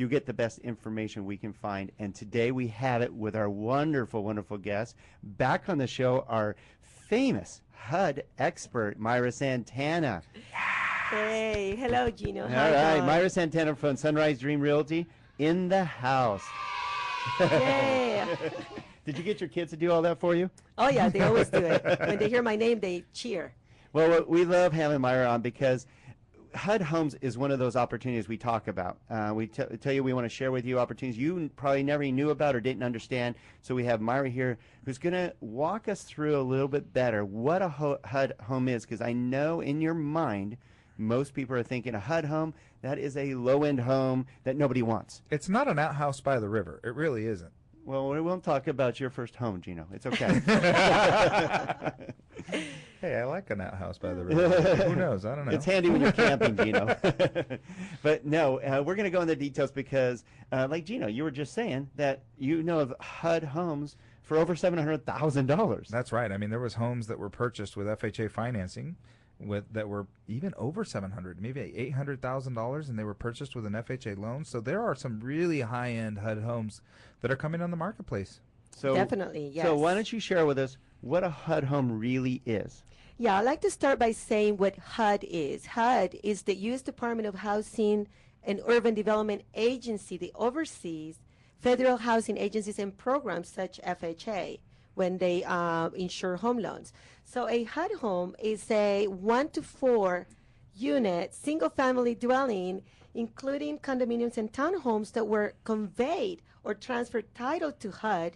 you get the best information we can find. And today we have it with our wonderful, wonderful guest. Back on the show, our famous HUD expert, Mayra Santana. Hey, hello, Gino. All right, Mayra Santana from Sunrise Dream Realty in the house. Yeah. Did you get your kids to do all that for you? Oh, yeah, they always do it. When they hear my name, they cheer. Well, we love having Mayra on because HUD Homes is one of those opportunities we talk about. We tell you we want to share with you opportunities you probably never knew about or didn't understand. So we have Mayra here who's going to walk us through a little bit better what a HUD home is, because I know in your mind most people are thinking a HUD home, that is a low-end home that nobody wants. It's not an outhouse by the river. It really isn't. Well, we won't talk about your first home, Gino. It's okay. Hey, I like an outhouse by the river. Who knows? I don't know. It's handy when you're camping, Gino. But no, we're going to go into details because, like Gino, you were just saying that you know of HUD homes for over $700,000. That's right. I mean, there was homes that were purchased with FHA financing that were even over $700,000, maybe $800,000, and they were purchased with an FHA loan. So there are some really high-end HUD homes that are coming on the marketplace. So, definitely, yes. So why don't you share with us what a HUD home really is? Yeah, I'd like to start by saying what HUD is. HUD is the U.S. Department of Housing and Urban Development Agency that oversees federal housing agencies and programs such FHA when they insure home loans. So a HUD home is a 1 to 4 unit single-family dwelling, including condominiums and townhomes that were conveyed or transferred title to HUD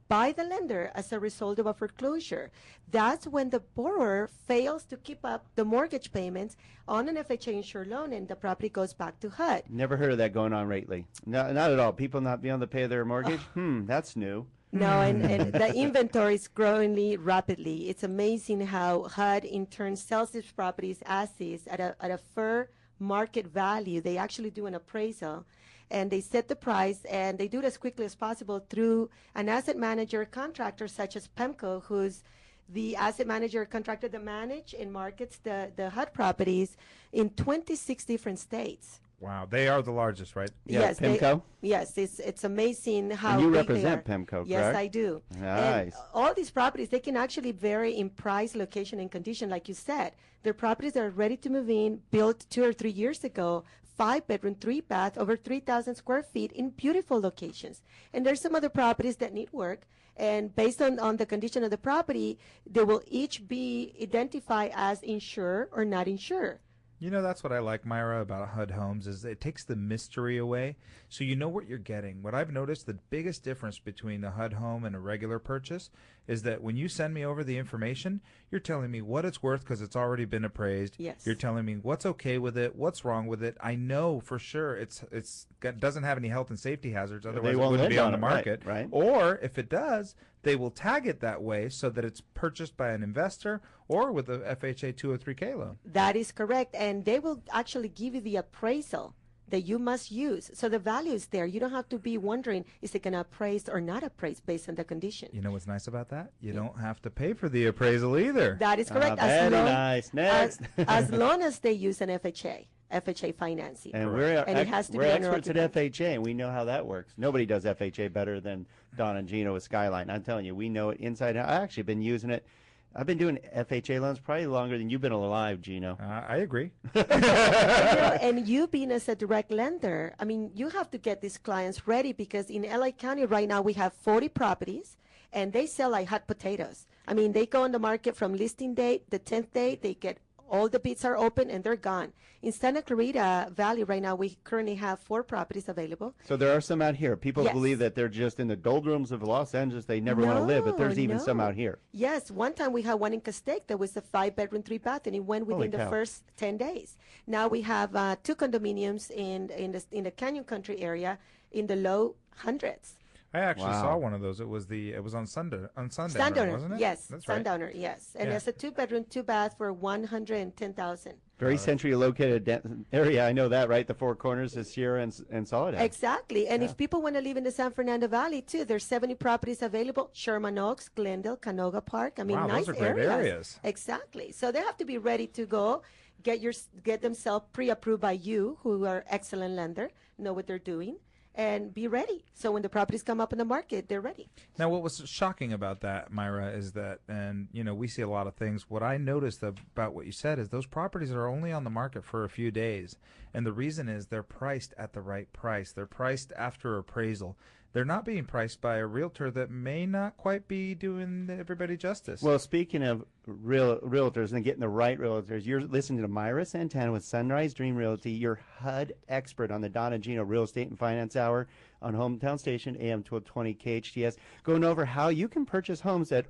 by the lender as a result of a foreclosure. That's when the borrower fails to keep up the mortgage payments on an FHA insured loan and the property goes back to HUD. Never heard of that going on lately. No, not at all. People not being able to pay their mortgage? That's new. No, and the inventory is growing rapidly. It's amazing how HUD in turn sells these properties as is at a fair market value. They actually do an appraisal and they set the price and they do it as quickly as possible through an asset manager contractor such as PEMCO, who's the asset manager contractor that manage and markets the HUD properties in 26 different states. Wow, they are the largest, right? Yeah, Yes, PEMCO? Yes, it's amazing how And you big they represent are. PEMCO, correct? Yes, I do. Nice. And all these properties, they can actually vary in price, location, and condition, like you said. They're properties that are ready to move in, built 2 or 3 years ago, 5-bedroom, 3-bath, over 3,000 square feet in beautiful locations. And there's some other properties that need work, and based on the condition of the property, they will each be identified as insured or not insured. You know, that's what I like, Mayra, about HUD Homes is it takes the mystery away, so you know what you're getting. What I've noticed, the biggest difference between a HUD home and a regular purchase is that when you send me over the information, you're telling me what it's worth because it's already been appraised. Yes. You're telling me what's okay with it, what's wrong with it. I know for sure doesn't have any health and safety hazards, otherwise it wouldn't be on the market. Right. Or if it does, they will tag it that way so that it's purchased by an investor or with a FHA 203K loan. That is correct, and they will actually give you the appraisal that you must use. So the value is there. You don't have to be wondering, is it going to appraise or not appraise based on the condition. You know what's nice about that? You don't have to pay for the appraisal either. That is correct. Very nice. Next. As long as they use an FHA financing. And it has to we're be experts at owner-occupied. FHA, and we know how that works. Nobody does FHA better than Don and Gino with Skyline. I'm telling you, we know it inside out. I've actually been using it. I've been doing FHA loans probably longer than you've been alive, Gino. I agree. And you being as a direct lender, I mean, you have to get these clients ready because in LA County right now we have 40 properties and they sell like hot potatoes. I mean, they go on the market from listing date, the 10th day, they get all the bids are open and they're gone. In Santa Clarita Valley right now, we currently have 4 properties available. So there are some out here. People Yes. believe that they're just in the doldrums of Los Angeles. They never want to live, but there's even some No. out here. Yes, one time we had one in Castaic that was a 5-bedroom, 3-bath, and it went Holy within the cow. first 10 days. Now we have 2 condominiums in the Canyon Country area in the low hundreds. I actually Wow. saw one of those. It was on Sundowner, Sundowner, wasn't it? yes. That's right. Sundowner, yes. And Yeah. it's a 2-bedroom, 2-bath for $110,000. Very centrally located area. I know that, right? The Four Corners is Sierra and Soledad. Exactly. And Yeah. if people want to live in the San Fernando Valley too, there's 70 properties available. Sherman Oaks, Glendale, Canoga Park. I mean, Wow, nice those are great areas. Exactly. So they have to be ready to go, get themselves pre-approved by you, who are excellent lender, know what they're doing. and be ready. So when the properties come up in the market, they're ready. Now, what was shocking about that, Myra, is that, and we see a lot of things. What I noticed about what you said is those properties are only on the market for a few days, and the reason is they're priced at the right price. They're priced after appraisal. They're not being priced by a realtor that may not quite be doing everybody justice. Well, speaking of realtors and getting the right realtors, you're listening to Mayra Santana with Sunrise Dream Realty, your HUD expert on the Don and Gino Real Estate and Finance Hour on Hometown Station, AM 1220 KHTS, going over how you can purchase homes at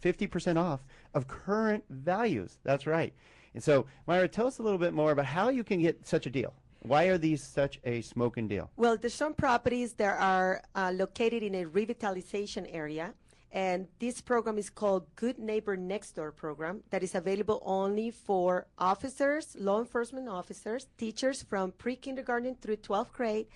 50% off of current values. That's right. And so, Mayra, tell us a little bit more about how you can get such a deal. Why are these such a smoking deal? Well, there's some properties that are located in a revitalization area, and this program is called Good Neighbor Next Door program that is available only for officers, law enforcement officers, teachers from pre-kindergarten through 12th grade,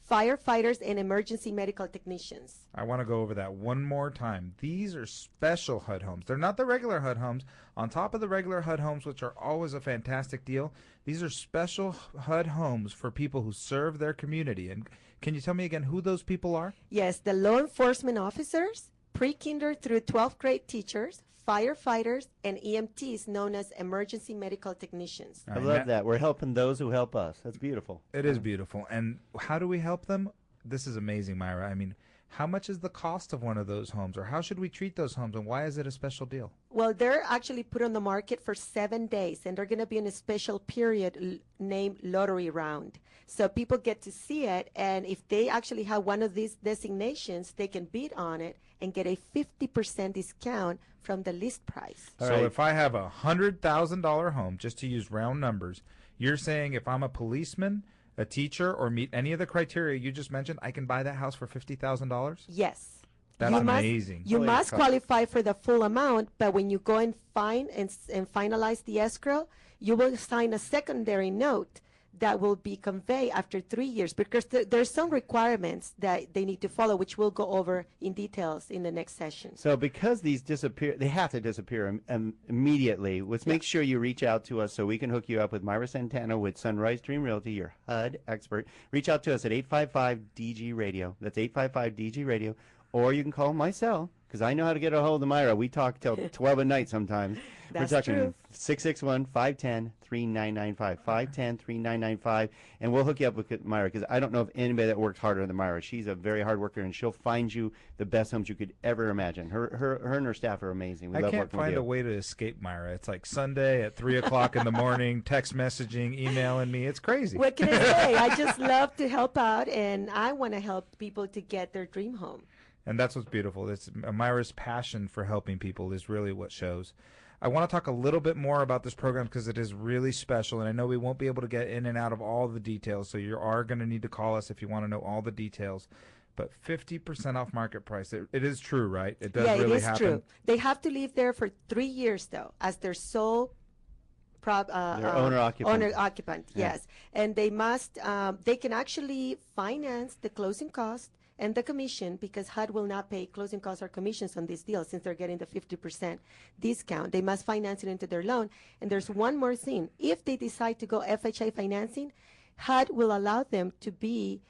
firefighters, and emergency medical technicians. I want to go over that one more time. These are special HUD homes. They're not the regular HUD homes. On top of the regular HUD homes, which are always a fantastic deal, these are special HUD homes for people who serve their community. And can you tell me again who those people are? Yes, the law enforcement officers, pre-kinder through 12th grade teachers, firefighters, and EMTs, known as emergency medical technicians. I love that. We're helping those who help us. That's beautiful. It is beautiful. And how do we help them? This is amazing, Myra. I mean, how much is the cost of one of those homes, or how should we treat those homes, and why is it a special deal? Well, they're actually put on the market for 7 days, and they're going to be in a special period named Lottery Round. So people get to see it, and if they actually have one of these designations, they can bid on it and get a 50% discount from the list price. So if I have a $100,000 home, just to use round numbers, you're saying if I'm a policeman, a teacher, or meet any of the criteria you just mentioned, I can buy that house for $50,000? Yes. That's amazing. You must qualify for the full amount, but when you go and find and finalize the escrow, you will sign a secondary note that will be conveyed after 3 years, because there's some requirements that they need to follow, which we'll go over in details in the next session. So because these disappear, they have to disappear immediately. Let's make sure you reach out to us so we can hook you up with Mayra Santana with Sunrise Dream Realty, your HUD expert. Reach out to us at 855-DG-RADIO. That's 855-DG-RADIO. Or you can call my cell, because I know how to get a hold of Mayra. We talk till 12 at night sometimes. That's We're talking true. 661-510-3995, 510-3995, and we'll hook you up with Mayra, because I don't know of anybody that works harder than Mayra. She's a very hard worker, and she'll find you the best homes you could ever imagine. Her and her staff are amazing. We I love can't working with find you. a way to escape Myra. It's like Sunday at 3 o'clock in the morning, text messaging, emailing me. It's crazy. What can I say? I just love to help out, and I want to help people to get their dream home. And that's what's beautiful. It's Myra's passion for helping people is really what shows. I want to talk a little bit more about this program because it is really special, and I know we won't be able to get in and out of all the details, so you are going to need to call us if you want to know all the details. But 50% off market price, it is true, right? It does really happen. True. They have to live there for 3 years, though, as their sole owner-occupant. Yeah. Yes. And they must, they can actually finance the closing cost and the commission, because HUD will not pay closing costs or commissions on this deal since they're getting the 50% discount. They must finance it into their loan. And there's one more thing. If they decide to go FHA financing, HUD will allow them to be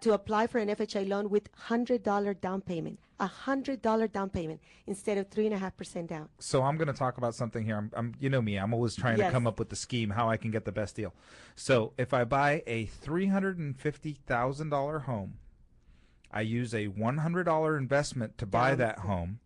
to apply for an FHA loan with $100 down payment, $100 down payment instead of 3.5% down. So I'm going to talk about something here. I'm you know me, I'm always trying to come up with the scheme how I can get the best deal. So if I buy a $350,000 home, I use a $100 investment to buy that home,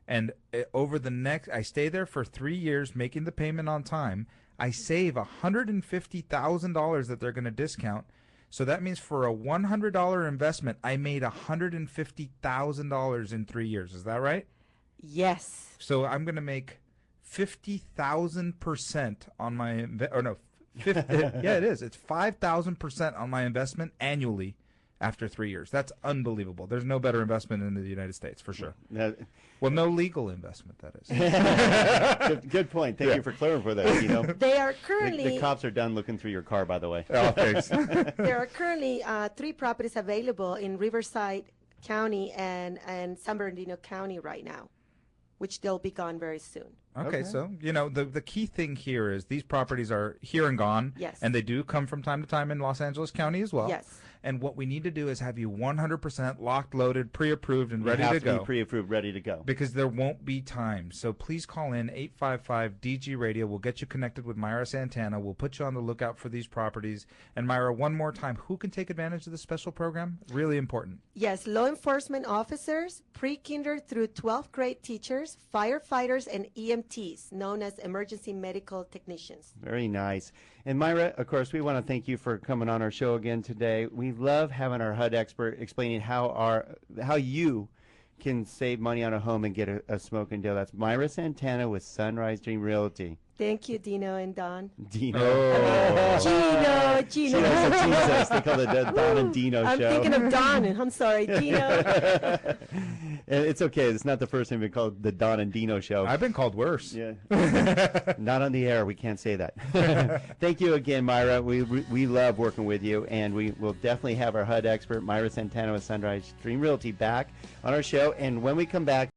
and over the next, I stay there for 3 years making the payment on time. I save $150,000 that they're going to discount. So that means for a $100 investment, I made $150,000 in 3 years. Is that right? Yes. So I'm going to make 50,000% on my yeah, it is. It's 5,000% on my investment annually after 3 years. That's unbelievable. There's no better investment in the United States, for sure. Well, no legal investment, that is. Good point. Thank you for clarifying for that. You know, they are currently the cops are done looking through your car, by the way. Oh, thanks. There are currently 3 properties available in Riverside County and San Bernardino County right now, which they'll be gone very soon. Okay, Okay. so, the key thing here is these properties are here and gone. Yes. And they do come from time to time in Los Angeles County as well. Yes. And what we need to do is have you 100% locked, loaded, pre-approved, and You ready have to to go. be pre-approved, ready to go. Because there won't be time. So please call in 855-DG Radio. We'll get you connected with Mayra Santana. We'll put you on the lookout for these properties. And Mayra, one more time, who can take advantage of this special program? Really important. Yes, law enforcement officers, pre-kinder through 12th grade teachers, firefighters, and EMTs, known as emergency medical technicians. Very nice. And Mayra, of course, we want to thank you for coming on our show again today. We love having our HUD expert explaining how you can save money on a home and get a smoking deal. That's Mayra Santana with Sunrise Dream Realty. Thank you, Dino and Don. Dino. Gino. She likes to tease us. They call it the Don and Dino I'm show. thinking of Don, and I'm sorry, Dino. It's okay. It's not the first time we've been called the Don and Dino show. I've been called worse. Yeah. Not on the air. We can't say that. Thank you again, Mayra. We love working with you, and we will definitely have our HUD expert, Mayra Santana with Sunrise Dream Realty, back on our show. And when we come back,